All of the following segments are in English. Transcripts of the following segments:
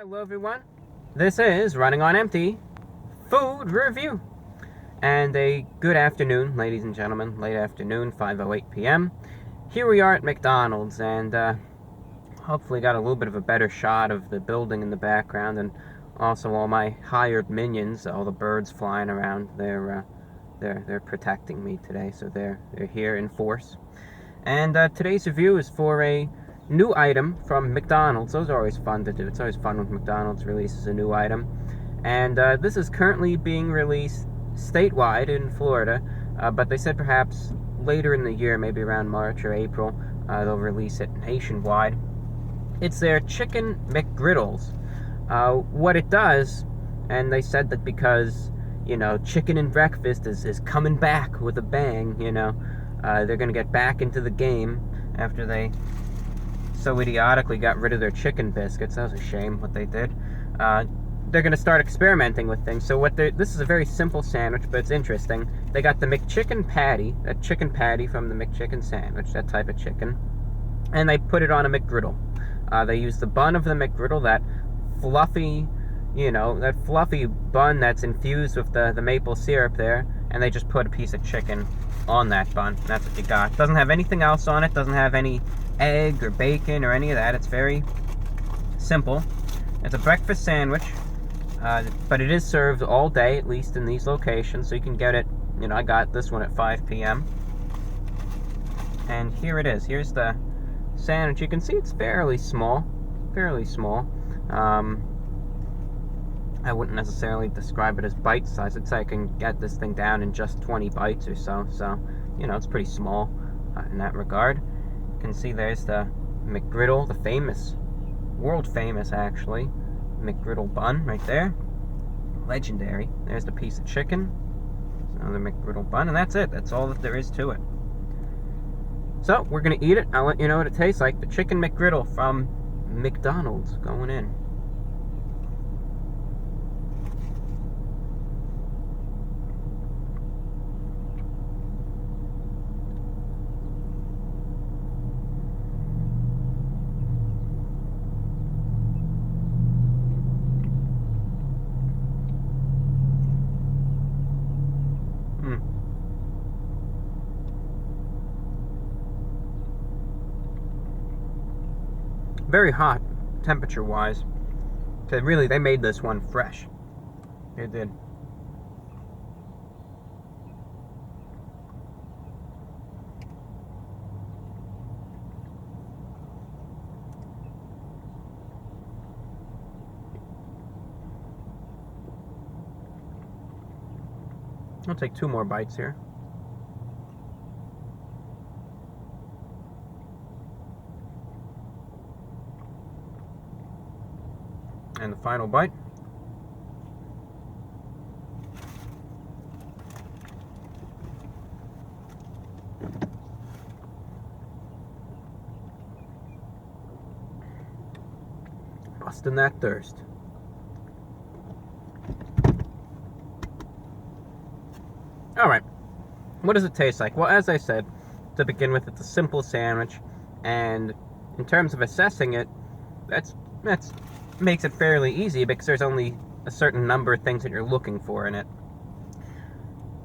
Hello everyone, this is Running on Empty Food Review. And a good afternoon, ladies and gentlemen, late afternoon, 5:08 p.m. Here we are at McDonald's, and hopefully got a little bit of a better shot of the building in the background, and also all my hired minions, all the birds flying around. They're protecting me today, so they're here in force. And today's review is for a new item from McDonald's. Those are always fun to do. It's always fun when McDonald's releases a new item. And this is currently being released statewide in Florida, but they said perhaps later in the year, maybe around March or April, they'll release it nationwide. It's their Chicken McGriddles. What it does, and they said that because, chicken and breakfast is coming back with a bang, they're going to get back into the game after they so idiotically got rid of their chicken biscuits. That was a shame what they did. They're going to start experimenting with things. So this is a very simple sandwich, but it's interesting. They got the McChicken patty, that chicken patty from the McChicken sandwich, that type of chicken, and they put it on a McGriddle. They use the bun of the McGriddle, that fluffy bun that's infused with the maple syrup there, and they just put a piece of chicken on that bun. That's what you got. Doesn't have anything else on it. Doesn't have any egg or bacon or any of that. It's very simple. It's a breakfast sandwich, but it is served all day, at least in these locations, so you can get it. I got this one at 5 p.m. And here it is. Here's the sandwich. You can see it's fairly small. I wouldn't necessarily describe it as bite size. I'd say I can get this thing down in just 20 bites or so. So, it's pretty small in that regard. You can see there's the McGriddle, the famous, world famous actually, McGriddle bun right there. Legendary. There's the piece of chicken. Another McGriddle bun, and that's it. That's all that there is to it. So, we're going to eat it. I'll let you know what it tastes like. The Chicken McGriddle from McDonald's going in. Very hot, temperature-wise. Really, they made this one fresh. They did. I'll take 2 more bites here. And the final bite. Busting that thirst. Alright, what does it taste like? Well, as I said, to begin with, it's a simple sandwich, and in terms of assessing it, that's makes it fairly easy because there's only a certain number of things that you're looking for in it.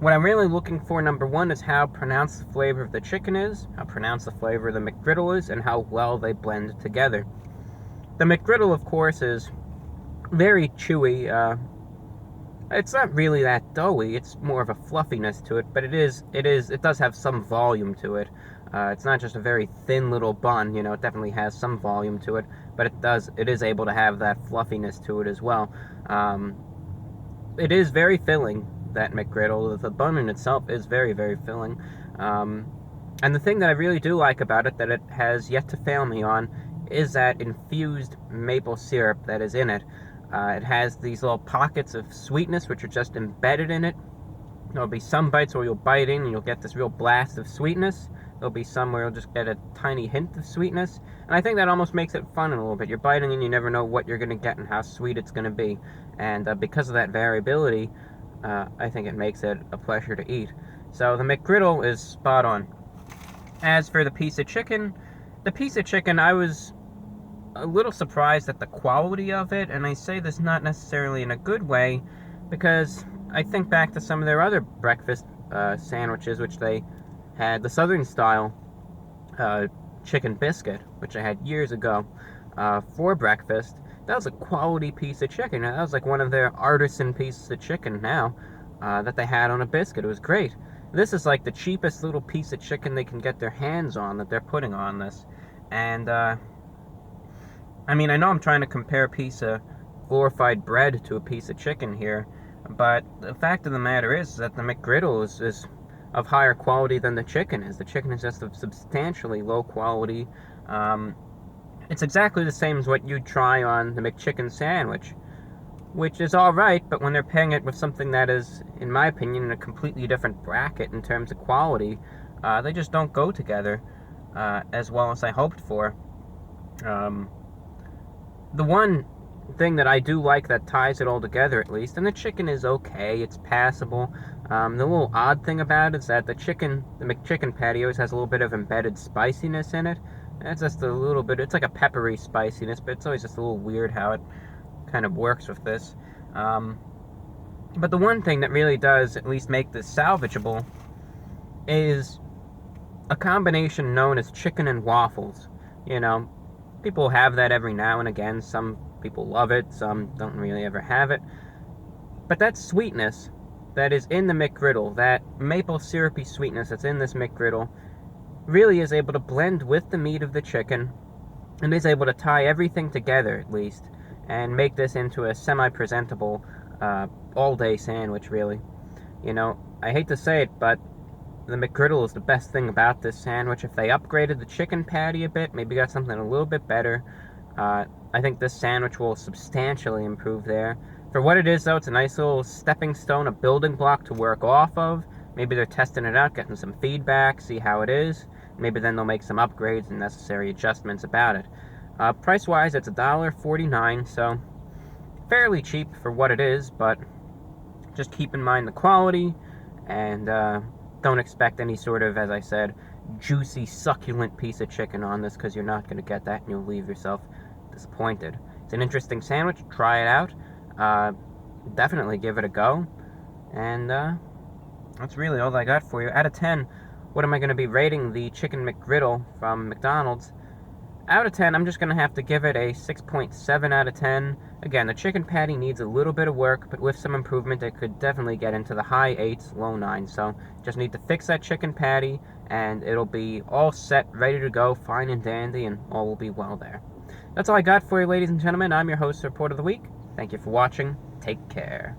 What I'm really looking for, number one, is how pronounced the flavor of the chicken is, how pronounced the flavor of the McGriddle is, and how well they blend together. The McGriddle, of course, is very chewy. It's not really that doughy. It's more of a fluffiness to it, but it does have some volume to it. It's not just a very thin little bun, it definitely has some volume to it, but it is able to have that fluffiness to it as well. It is very filling, that McGriddle. The bun in itself is very, very filling. And the thing that I really do like about it, that it has yet to fail me on, is that infused maple syrup that is in it. It has these little pockets of sweetness which are just embedded in it. There'll be some bites where you'll bite in and you'll get this real blast of sweetness. There'll be some where you'll just get a tiny hint of sweetness. And I think that almost makes it fun a little bit. You're biting and you never know what you're going to get and how sweet it's going to be. And because of that variability, I think it makes it a pleasure to eat. So the McGriddle is spot on. As for the piece of chicken, I was a little surprised at the quality of it, and I say this not necessarily in a good way, because I think back to some of their other breakfast sandwiches, which they had the Southern style chicken biscuit, which I had years ago for breakfast. That was a quality piece of chicken. That was like one of their artisan pieces of chicken now that they had on a biscuit. It was great. This is like the cheapest little piece of chicken they can get their hands on that they're putting on this. And I mean, I know I'm trying to compare a piece of glorified bread to a piece of chicken here, but the fact of the matter is that the McGriddle is of higher quality than the chicken is. The chicken is just of substantially low quality. It's exactly the same as what you'd try on the McChicken sandwich, which is alright, but when they're pairing it with something that is, in my opinion, in a completely different bracket in terms of quality, they just don't go together as well as I hoped for. The one thing that I do like that ties it all together, at least, and the chicken is okay, it's passable. The little odd thing about it is that the McChicken patty always has a little bit of embedded spiciness in it. It's just a little bit, it's like a peppery spiciness, but it's always just a little weird how it kind of works with this. But the one thing that really does at least make this salvageable is a combination known as chicken and waffles. You know, people have that every now and again. Some people love it, some don't really ever have it. But that sweetness that is in the McGriddle, that maple syrupy sweetness that's in this McGriddle, really is able to blend with the meat of the chicken and is able to tie everything together, at least, and make this into a semi-presentable all-day sandwich, really. You know, I hate to say it, but the McGriddle is the best thing about this sandwich. If they upgraded the chicken patty a bit, maybe got something a little bit better, I think this sandwich will substantially improve there. For what it is, though, it's a nice little stepping stone, a building block to work off of. Maybe they're testing it out, getting some feedback, see how it is. Maybe then they'll make some upgrades and necessary adjustments about it. Price-wise, it's $1.49, so fairly cheap for what it is, but just keep in mind the quality, and don't expect any sort of, as I said, juicy, succulent piece of chicken on this, because you're not going to get that, and you'll leave yourself disappointed. It's an interesting sandwich. Try it out. Definitely give it a go. And that's really all I got for you. Out of 10, what am I going to be rating the Chicken McGriddle from McDonald's? Out of 10, I'm just going to have to give it a 6.7 out of 10. Again, the chicken patty needs a little bit of work, but with some improvement, it could definitely get into the high 8s, low 9s. So just need to fix that chicken patty, and it'll be all set, ready to go, fine and dandy, and all will be well there. That's all I got for you, ladies and gentlemen. I'm your host, Report of the Week. Thank you for watching. Take care.